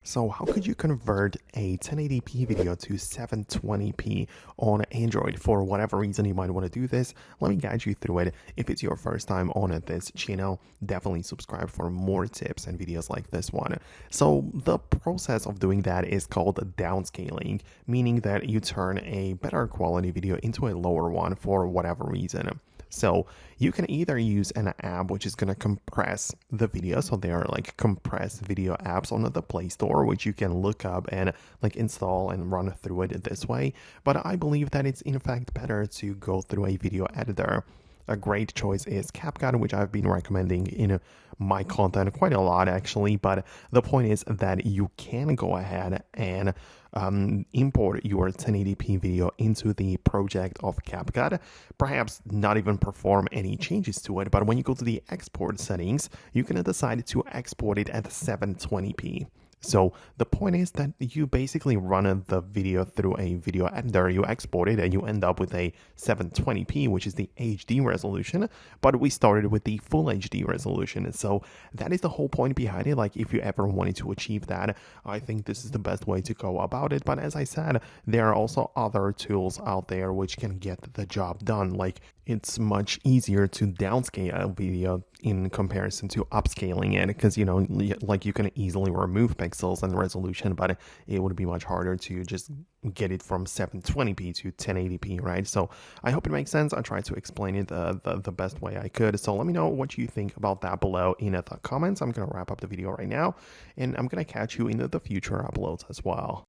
So how could you convert a 1080p video to 720p on Android? For whatever reason you might want to do this, let me guide you through it. If it's your first time on this channel, definitely subscribe for more tips and videos like this one. So the process of doing that is called downscaling, meaning that you turn a better quality video into a lower one for whatever reason. So you can either use an app which is going to compress the video. So there are like compressed video apps on the Play Store, which you can look up and like install and run through it this way. But I believe that it's in fact better to go through a video editor. A great choice is CapCut, which I've been recommending in my content quite a lot actually. But the point is that you can go ahead and import your 1080p video into the project of CapCut, perhaps not even perform any changes to it. But when you go to the export settings, you can decide to export it at 720p. So the point is that you basically run the video through a video editor, you export it, and you end up with a 720p, which is the HD resolution, but we started with the full HD resolution. So that is the whole point behind it. Like if you ever wanted to achieve that, I think this is the best way to go about it. But as I said, there are also other tools out there which can get the job done. Like it's much easier to downscale a video in comparison to upscaling it, because like you can easily remove pixels and resolution, but it would be much harder to just get it from 720p to 1080p, right? So I hope it makes sense. I tried to explain it the best way I could. So let me know what you think about that below in the comments. I'm gonna wrap up the video right now, and I'm gonna catch you in the future uploads as well.